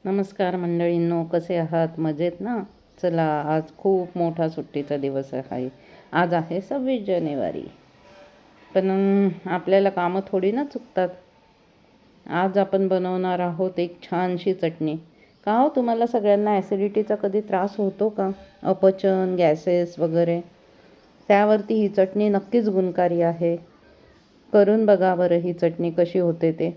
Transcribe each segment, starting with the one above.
नमस्कार मंडळींनो, कसे आहात? मजेत ना? चला, आज खूप मोठा सुट्टीचा दिवस आहे. आज आहे 26 जानेवारी. पण आपल्याला कामं थोडी ना चुकतात. आज आपण बनवणार आहोत एक छानशी चटणी. का हो, तुम्हाला सगळ्यांना ॲसिडिटीचा कधी त्रास होतो का? अपचन, गॅसेस वगैरे, त्यावरती ही चटणी नक्कीच गुणकारी आहे. करून बघा बरं ही चटणी कशी होते ते.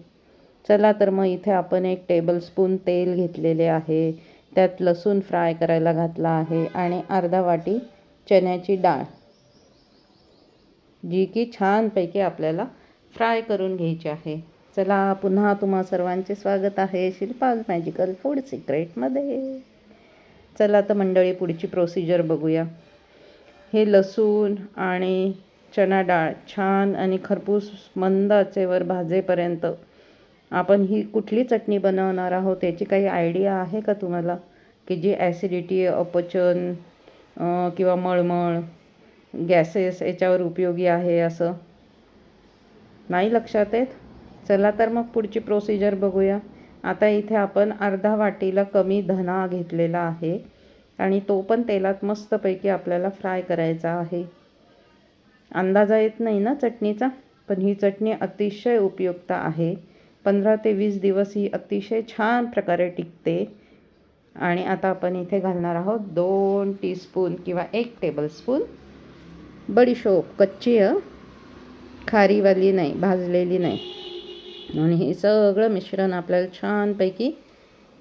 चला तर मग इथे आपण 1 टेबलस्पून तेल घेतलेले आहे. त्यात लसूण फ्राय करायला घातला आहे आणि अर्धा वाटी चण्याची डाळ, जी की छानपैकी आपल्याला फ्राय करून घ्यायची आहे. चला, पुन्हा तुम्हा सर्वांचे स्वागत आहे शिल्पाज मॅजिकल फूड सिक्रेटमध्ये. चला तर मंडळी, पुढची प्रोसिजर बघूया. हे लसूण आणि चणा डाळ छान आणि खरपूस मंद आचेवर भाजेपर्यंत आपण ही कुठली चटणी बनवणार आहोत याची काही आयडिया आहे का तुम्हाला? की जी ॲसिडिटी, अपचन किंवा मळमळ, गॅसेस याच्यावर उपयोगी आहे असं नाही लक्षात येत? चला तर मग पुढची प्रोसिजर बघूया. आता इथे आपण अर्धा वाटीला कमी धना घेतलेला आहे आणि तो पण तेलात मस्तपैकी आपल्याला फ्राय करायचा आहे. अंदाजा येत नाही ना चटणीचा, पण ही चटणी अतिशय उपयुक्त आहे. 15 ते 20 दिवस ही अतिशय छान प्रकारे टिकते. आणि आता आपण इथे घालणार आहोत 2 टीस्पून किंवा 1 टेबलस्पून बडीशोप. कच्ची खारीवाली नाही, भाजलेली नाही. आणि हे सगळं मिश्रण आपल्याला छानपैकी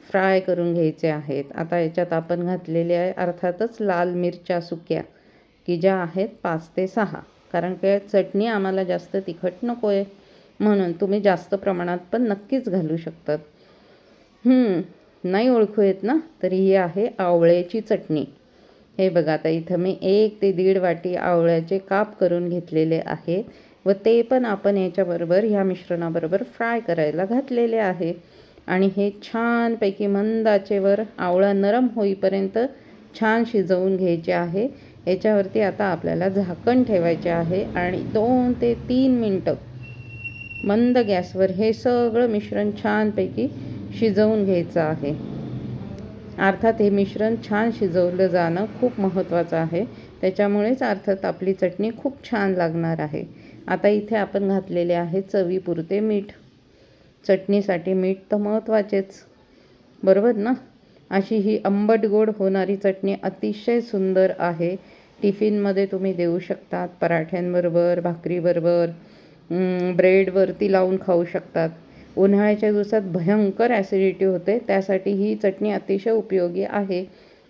फ्राय करून घ्यायचे आहेत. आता याच्यात आपण घातलेले आहे अर्थातच लाल मिरच्या सुक्या, की ज्या आहेत 5 ते 6. कारण की चटणी आम्हाला जास्त तिखट नको आहे, म्हणून तुम्ही जास्त प्रमाणात पण नक्कीच घालू शकतात. नाही ओळखू येत ना, तर ही आहे आवळ्याची चटणी. हे बघा, आता इथं मी 1 ते 1.5 वाटी आवळ्याचे काप करून घेतलेले आहेत व ते पण आपण याच्याबरोबर ह्या मिश्रणाबरोबर फ्राय करायला घातलेले आहे. आणि हे छानपैकी मंद आचेवर आवळा नरम होईपर्यंत छान शिजवून घ्यायचे आहे. याच्यावरती आता आपल्याला झाकण ठेवायचे आहे आणि 2 ते 3 मिनटं मंद गॅसवर हे सगळं मिश्रण छानपैकी शिजवून घ्यायचं आहे. अर्थात हे मिश्रण छान शिजवलं जाणं खूप महत्त्वाचं आहे. त्याच्यामुळेच अर्थात आपली चटणी खूप छान लागणार आहे. आता इथे आपण घातलेले आहे चवीपुरते मीठ. चटणीसाठी मीठ तर महत्त्वाचेच, बरोबर ना? अशी ही आंबट गोड होणारी चटणी अतिशय सुंदर आहे. टिफिनमध्ये तुम्ही देऊ शकतात, पराठ्यांबरोबर, भाकरीबरोबर, ब्रेडवरती लावून खाऊ शकतात. उन्हाळ्याच्या दिवसात भयंकर ॲसिडिटी होते, त्यासाठी ही चटणी अतिशय उपयोगी आहे.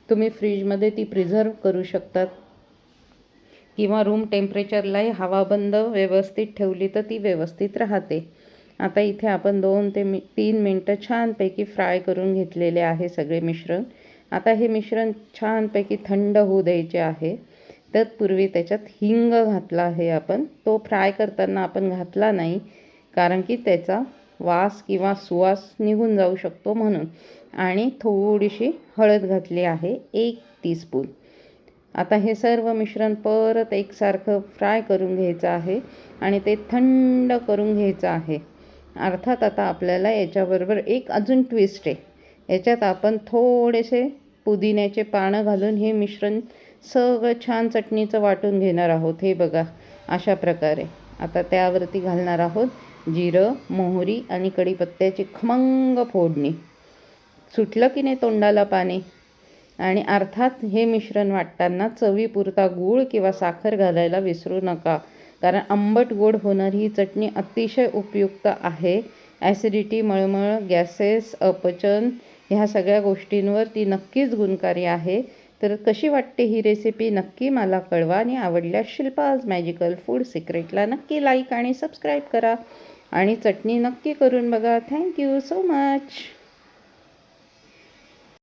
तुम्ही फ्रीजमध्ये ती प्रिझर्व करू शकतात किंवा रूम टेम्परेचरलाही हवाबंद व्यवस्थित ठेवली तर ती व्यवस्थित राहते. आता इथे आपण 2 ते 3 मिनटं छानपैकी फ्राय करून घेतलेले आहे सगळे मिश्रण. आता हे मिश्रण छानपैकी थंड होऊ द्यायचे आहे. तत्पूर्वी त्याच्यात हिंग घातला आहे आपण. तो फ्राय करताना आपण घातला नाही, कारण की त्याचा वास किंवा सुवास निघून जाऊ शकतो म्हणून. आणि थोडीशी हळद घातली आहे 1 टीस्पून. आता हे सर्व मिश्रण परत एकसारखं फ्राय करून घ्यायचं आहे आणि ते थंड करून घ्यायचं आहे. अर्थात आता आपल्याला याच्याबरोबर एक अजून ट्विस्ट आहे. याच्यात आपण थोडेसे पुदिन्याचे पानं घालून हे मिश्रण सगळं छान चटणीचं वाटून घेणार आहोत. हे बघा, अशा प्रकारे. आता त्यावरती घालणार आहोत जिरं, मोहरी आणि कढीपत्त्याची खमंग फोडणी. सुटलं की नाही तोंडाला पाणी? आणि अर्थात हे मिश्रण वाटताना चवीपुरता गूळ किंवा साखर घालायला विसरू नका, कारण आंबट गोड होणारी ही चटणी अतिशय उपयुक्त आहे. ॲसिडिटी, मळमळ, गॅसेस, अपचन ह्या सगळ्या गोष्टींवर ती नक्कीच गुणकारी आहे. तर कशी वाटते ही रेसिपी नक्की मला कळवा आणि आवडल्यास शिल्पाज मॅजिकल फूड सिक्रेटला नक्की लाईक आणि सबस्क्राईब करा आणि चटणी नक्की करून बघा. Thank you so much.